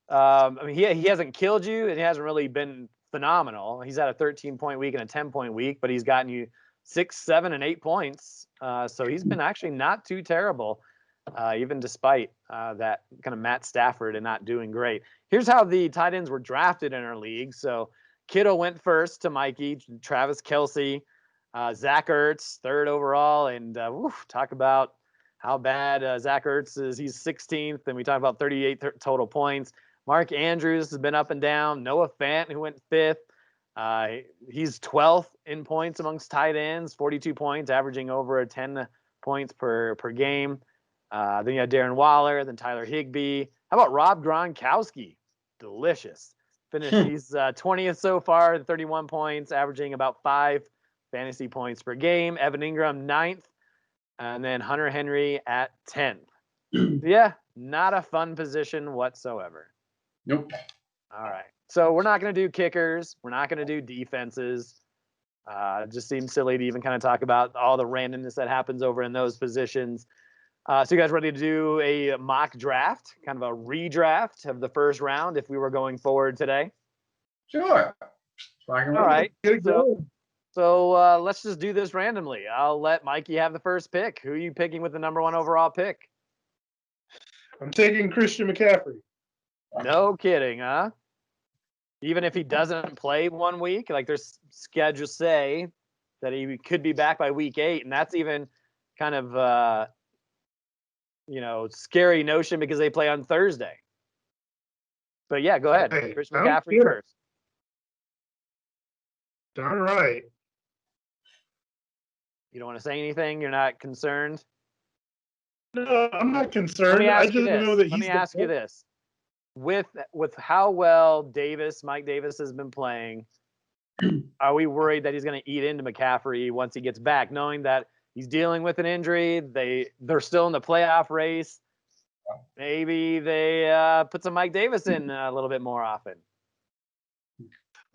He hasn't killed you, and he hasn't really been phenomenal. He's had a 13-point week and a 10-point week, but he's gotten you 6, 7, and 8 points. So he's been actually not too terrible. Even despite that kind of Matt Stafford and not doing great. Here's how the tight ends were drafted in our league. So Kittle went first to Mikey, Travis Kelce, Zach Ertz, 3rd overall. And talk about how bad Zach Ertz is. He's 16th, and we talk about 38 total points. Mark Andrews has been up and down. Noah Fant, who went 5th. He's 12th in points amongst tight ends, 42 points, averaging over 10 points per game. Then you had Darren Waller, then Tyler Higbee. How about Rob Gronkowski? Delicious. He's 20th so far, 31 points, averaging about 5 fantasy points per game. Evan Ingram, 9th. And then Hunter Henry at 10th. Yeah, not a fun position whatsoever. Nope. All right. So we're not going to do kickers. We're not going to do defenses. It just seems silly to even kind of talk about all the randomness that happens over in those positions. So you guys ready to do a mock draft, kind of a redraft of the first round if we were going forward today? Sure. All right. So let's just do this randomly. I'll let Mikey have the first pick. Who are you picking with the number 1 overall pick? I'm taking Christian McCaffrey. No kidding, huh? Even if he doesn't play 1 week, like their schedules say that he could be back by week 8, and that's even kind of scary notion because they play on Thursday. But yeah, go ahead. Hey, Christian I don't McCaffrey care. first. Darn right. You don't want to say anything? You're not concerned? No, I'm not Let concerned. me I ask you just this. know that Let me he's ask you this. With how well Mike Davis has been playing, are we worried that he's going to eat into McCaffrey once he gets back, knowing that he's dealing with an injury? They're still in the playoff race. Maybe they put some Mike Davis in a little bit more often.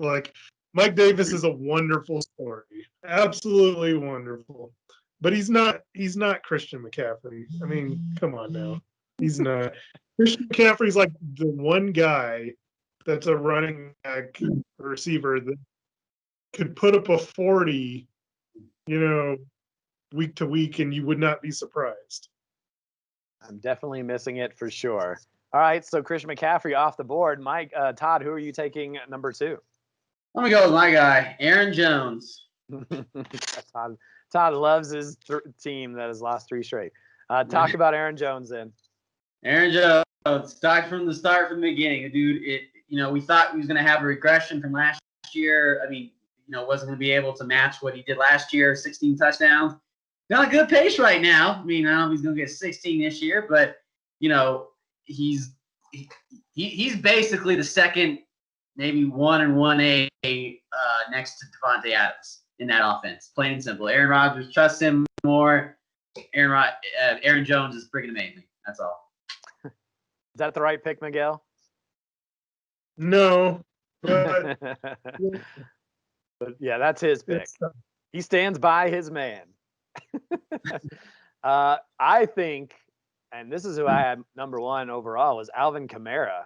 like Mike Davis is a wonderful story. Absolutely wonderful. But he's not Christian McCaffrey. I mean, come on now. He's not. Christian McCaffrey's like the one guy that's a running back receiver that could put up a 40, week to week, and you would not be surprised. I'm definitely missing it for sure. All right, so Christian McCaffrey off the board. Todd, who are you taking at number 2? I'm gonna go with my guy, Aaron Jones. Todd loves his team that has lost 3 straight. Talk about Aaron Jones then. Aaron Jones, start from the beginning, dude. We thought he was gonna have a regression from last year. I mean, wasn't gonna be able to match what he did last year, 16 touchdowns. Got a good pace right now. I mean, I don't know if he's gonna get 16 this year, but he's basically the second, maybe 1 and 1A next to Devontae Adams in that offense. Plain and simple. Aaron Rodgers trusts him more. Aaron Jones is freaking amazing. That's all. Is that the right pick, Miguel? No, but but yeah, that's his pick. He stands by his man. I think, and this is who I had number 1 overall, was Alvin Kamara,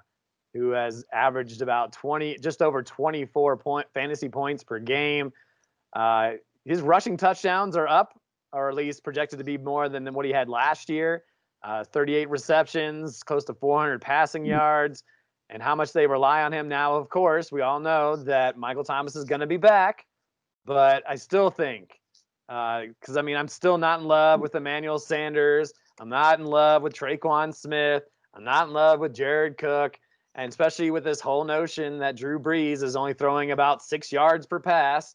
who has averaged about just over 24 fantasy points per game. His rushing touchdowns are up, or at least projected to be more than what he had last year. 38 receptions, close to 400 passing yards. And how much they rely on him now, of course, we all know that Michael Thomas is going to be back. But I still think, because, I'm still not in love with Emmanuel Sanders. I'm not in love with Traquan Smith. I'm not in love with Jared Cook. And especially with this whole notion that Drew Brees is only throwing about 6 yards per pass,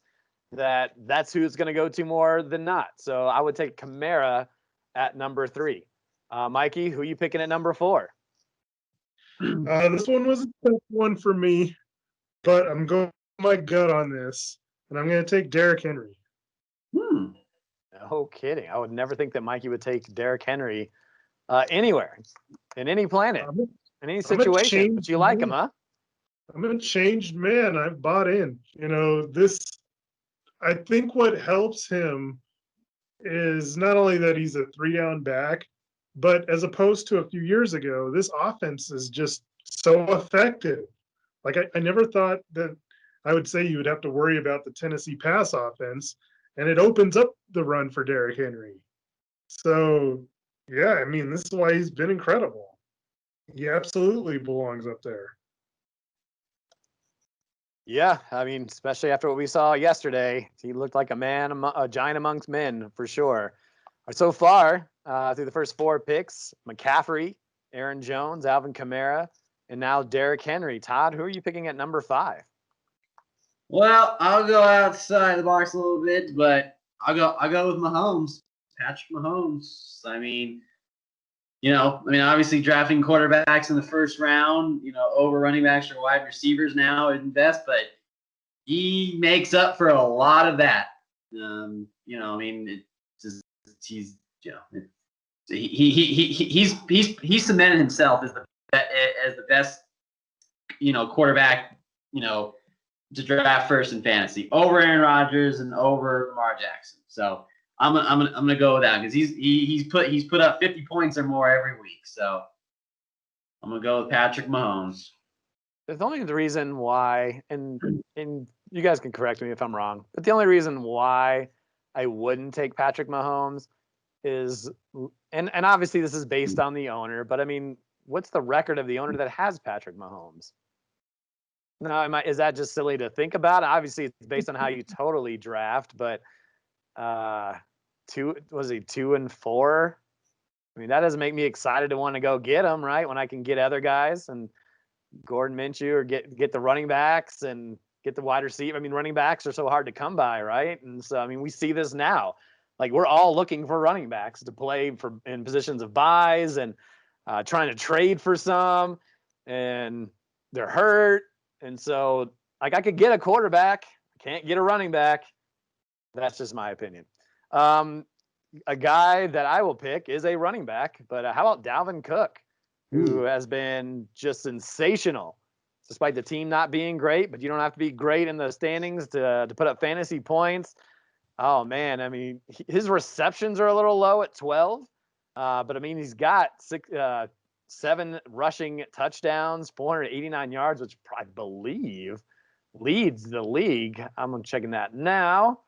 that's who it's going to go to more than not. So I would take Kamara at number 3. Mikey, who are you picking at number 4? This one was a tough one for me, but I'm going with my gut on this, and I'm going to take Derrick Henry. No kidding. I would never think that Mikey would take Derrick Henry anywhere, in any planet, in any situation. But you like him, huh? I'm a changed man. I've bought in. I think what helps him is not only that he's a 3-down back, but as opposed to a few years ago, this offense is just so effective. Like I never thought that I would say you would have to worry about the Tennessee pass offense, and it opens up the run for Derrick Henry. So, yeah, this is why he's been incredible. He absolutely belongs up there. Yeah, especially after what we saw yesterday, he looked like a giant amongst men for sure. So far, through the first 4 picks, McCaffrey, Aaron Jones, Alvin Kamara, and now Derrick Henry. Todd, who are you picking at number 5? Well, I'll go outside the box a little bit, but I'll go with Mahomes, Patrick Mahomes. Obviously drafting quarterbacks in the first round, over running backs or wide receivers now isn't best, but he makes up for a lot of that. He's cemented himself as the best, quarterback, to draft first in fantasy over Aaron Rodgers and over Lamar Jackson. So I'm gonna go with that because he's put up 50 points or more every week. So I'm gonna go with Patrick Mahomes. There's only the reason why, and you guys can correct me if I'm wrong, but the only reason why I wouldn't take Patrick Mahomes is, and obviously this is based on the owner, but I mean, what's the record of the owner that has Patrick Mahomes? No, is that just silly to think about? Obviously, it's based on how you totally draft, but 2-4? I mean, that doesn't make me excited to want to go get him, right? When I can get other guys and Gordon Minshew or get the running backs and get the wide receiver. I mean, running backs are so hard to come by, right? And so, I mean, we see this now. Like, we're all looking for running backs to play in positions of buys and trying to trade for some, and they're hurt. And so, like, I could get a quarterback, I can't get a running back. That's just my opinion. A guy that I will pick is a running back, but how about Dalvin Cook, who has been just sensational, despite the team not being great, but you don't have to be great in the standings to put up fantasy points. Oh, man, I mean, his receptions are a little low at 12, but, I mean, he's got 7 rushing touchdowns, 489 yards, which I believe leads the league. I'm checking that now.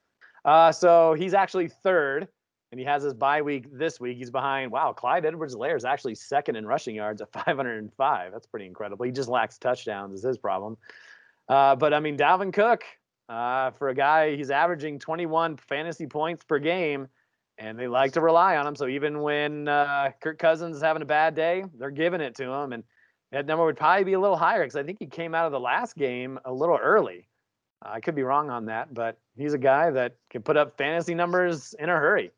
So he's actually third, and he has his bye week this week. He's behind, Clyde Edwards-Helaire is actually second in rushing yards at 505. That's pretty incredible. He just lacks touchdowns is his problem. But, I mean, Dalvin Cook, for a guy, he's averaging 21 fantasy points per game, and they like to rely on him. So even when Kirk Cousins is having a bad day, they're giving it to him. And that number would probably be a little higher because I think he came out of the last game a little early. I could be wrong on that, but he's a guy that can put up fantasy numbers in a hurry.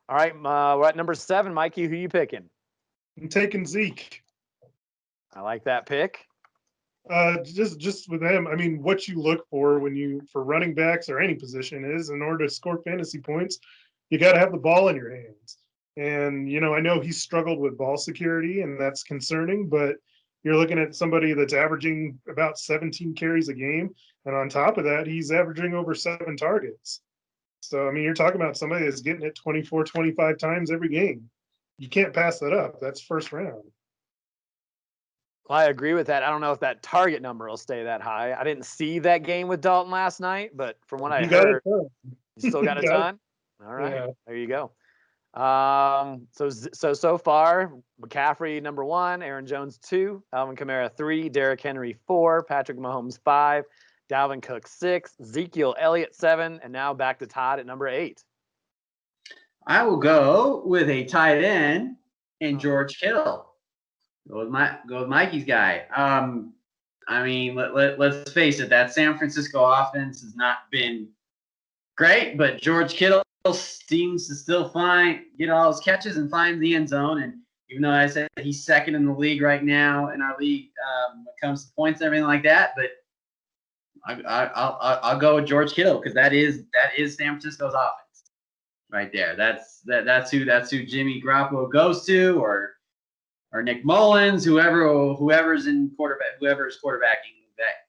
All right, we're at number 7. Mikey, who you picking? I'm taking Zeke. I like that pick. Just with him, I mean, what you look for for running backs or any position is, in order to score fantasy points, you got to have the ball in your hands. And, I know he's struggled with ball security, and that's concerning, but you're looking at somebody that's averaging about 17 carries a game. And on top of that, he's averaging over 7 targets. So, I mean, you're talking about somebody that's getting it 24, 25 times every game. You can't pass that up. That's first round. Well, I agree with that. I don't know if that target number will stay that high. I didn't see that game with Dalton last night, but from what I heard, you still got a ton? All right. Yeah. There you go. So far, McCaffrey number 1, Aaron Jones 2, Alvin Kamara 3, Derrick Henry 4, Patrick Mahomes 5, Dalvin Cook 6, Ezekiel Elliott 7, and now back to Todd at number 8. I will go with a tight end in George Kittle. Go with Mikey's guy. I mean, let's face it, that San Francisco offense has not been great, but George Kittle seems to still get all his catches and find the end zone. And even though I said he's second in the league right now in our league when it comes to points and everything like that, but I'll go with George Kittle because that is San Francisco's offense right there. That's who Jimmy Garoppolo goes to, or Nick Mullins, whoever's quarterbacking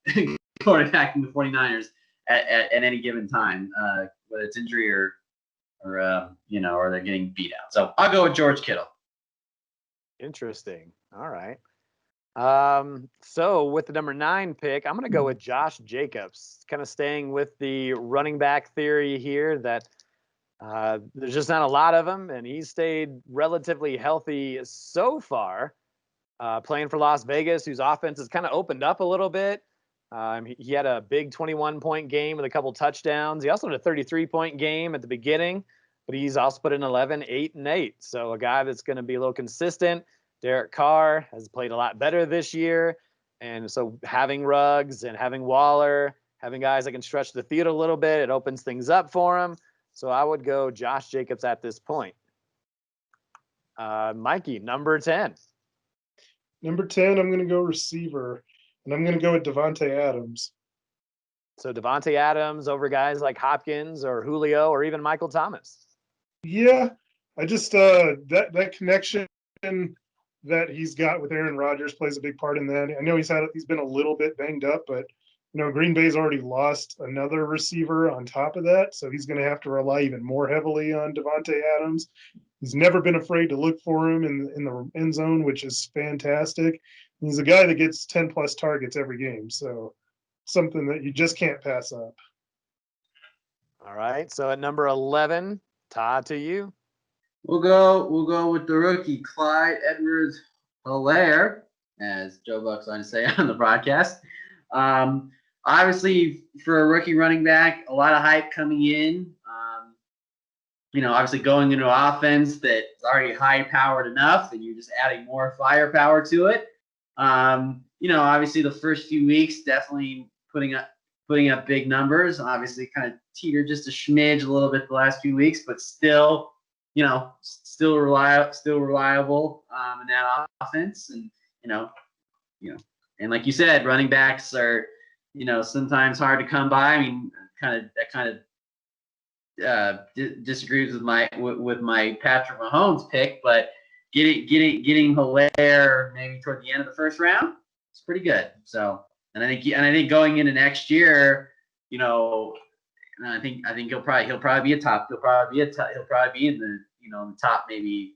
the 49ers at any given time, whether it's injury or they're getting beat out. So I'll go with George Kittle. Interesting. All right. So with the number 9 pick, I'm going to go with Josh Jacobs, kind of staying with the running back theory here that there's just not a lot of them, and he's stayed relatively healthy so far, playing for Las Vegas, whose offense has kind of opened up a little bit. He had a big 21-point game with a couple touchdowns. He also had a 33-point game at the beginning, but he's also put in 11, 8, and 8. So a guy that's going to be a little consistent. Derek Carr has played a lot better this year. And so having Ruggs and having Waller, having guys that can stretch the field a little bit, it opens things up for him. So I would go Josh Jacobs at this point. Mikey, number 10. Number 10, I'm going to go receiver, and I'm going to go with Devontae Adams. So Devontae Adams over guys like Hopkins or Julio or even Michael Thomas. Yeah, I just that connection that he's got with Aaron Rodgers plays a big part in that. I know he's been a little bit banged up, but Green Bay's already lost another receiver on top of that, so he's going to have to rely even more heavily on Devontae Adams. He's never been afraid to look for him in the end zone, which is fantastic. He's a guy that gets 10-plus targets every game, so something that you just can't pass up. All right. So at number 11, Todd, to you. We'll go with the rookie Clyde Edwards-Helaire, as Joe Buck's going to say on the broadcast. Obviously, for a rookie running back, a lot of hype coming in. Obviously going into an offense that's already high-powered enough, and you're just adding more firepower to it. Obviously the first few weeks definitely putting up big numbers. Obviously, kind of teetered just a smidge a little bit the last few weeks, but still reliable in that offense. And and like you said, running backs are sometimes hard to come by. I mean, disagrees with my Patrick Mahomes pick, but getting Helaire maybe toward the end of the first round, it's pretty good. So, and I think going into next year, I think he'll probably be in the the top maybe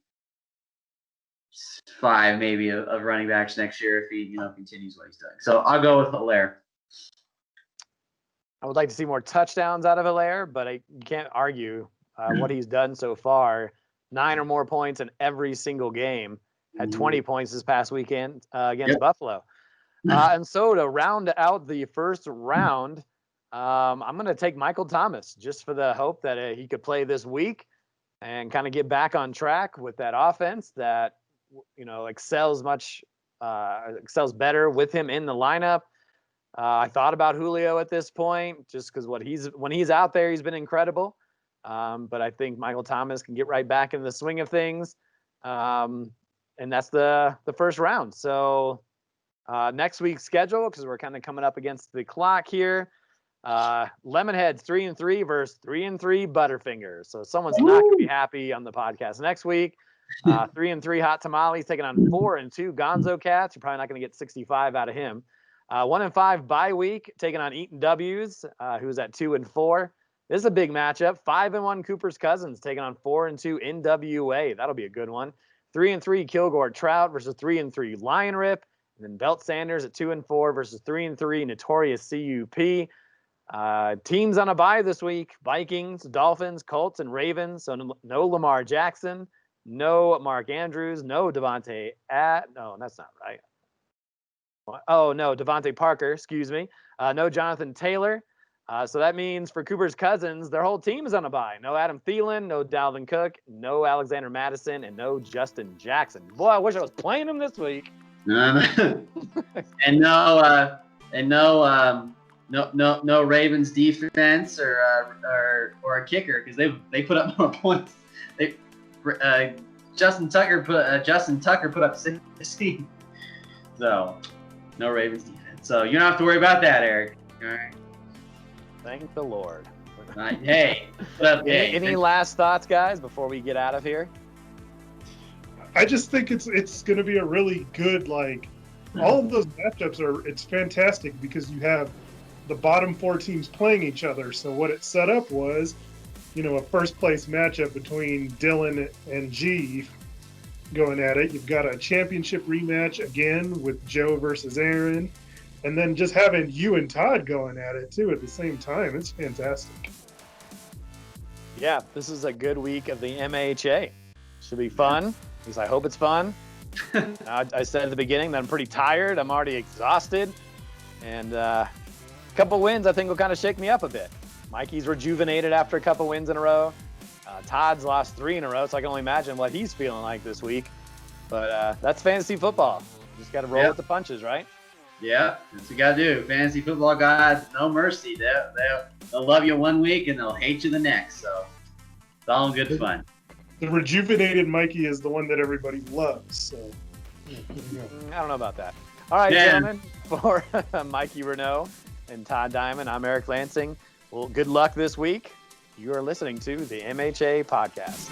5 maybe of running backs next year if he continues what he's doing. So I'll go with Helaire. I would like to see more touchdowns out of Helaire, but you can't argue what he's done so far. 9 or more points in every single game. Had 20 points this past weekend against Buffalo. And so to round out the first round, I'm going to take Michael Thomas just for the hope that he could play this week and kind of get back on track with that offense that excels better with him in the lineup. I thought about Julio at this point just because when he's out there, he's been incredible. But I think Michael Thomas can get right back in the swing of things. And that's the first round. So next week's schedule, because we're kind of coming up against the clock here. Lemonheads 3-3 versus 3-3 Butterfingers. So someone's not going to be happy on the podcast next week. 3-3 Hot Tamales taking on 4-2 Gonzo Cats. You're probably not going to get 65 out of him. 1-5 bye week taking on Eaton W's, who's at 2-4. This is a big matchup. 5-1 Cooper's Cousins taking on 4-2 NWA. That'll be a good one. 3-3 Kilgore Trout versus 3-3 Lion Rip. And then Belt Sanders at 2-4 versus 3-3 Notorious CUP. Teams on a bye this week: Vikings, Dolphins, Colts, and Ravens. So no Lamar Jackson, no Mark Andrews, no Devontae. No, that's not right. Oh, no, Devontae Parker, excuse me. No Jonathan Taylor. So that means for Cooper's Cousins, their whole team is on a bye. No Adam Thielen, no Dalvin Cook, no Alexander Madison, and no Justin Jackson. Boy, I wish I was playing him this week. And no Ravens defense or a kicker because they put up more points. Justin Tucker put up 16. So no Ravens defense. So you don't have to worry about that, Eric. All right. Thank the Lord. Hey. Any last thoughts, guys, before we get out of here? I just think it's going to be a really good, all of those matchups it's fantastic because you have the bottom 4 teams playing each other. So what it set up was, a first place matchup between Dylan and G going at it. You've got a championship rematch again with Joe versus Aaron. And then just having you and Todd going at it too at the same time. It's fantastic. Yeah, this is a good week of the MHA. Should be fun. At least I hope it's fun. I said at the beginning that I'm pretty tired. I'm already exhausted. And a couple wins I think will kind of shake me up a bit. Mikey's rejuvenated after a couple wins in a row. Todd's lost 3 in a row, so I can only imagine what he's feeling like this week. But that's fantasy football. You just got to roll with the punches, right? Yeah, that's what you got to do. Fantasy football gods, no mercy. They'll love you one week and they'll hate you the next. So it's all good fun. The rejuvenated Mikey is the one that everybody loves. So I don't know about that. All right, gentlemen, for Mikey Renault and Todd Diamond, I'm Eric Lansing. Well, good luck this week. You are listening to the MHA Podcast.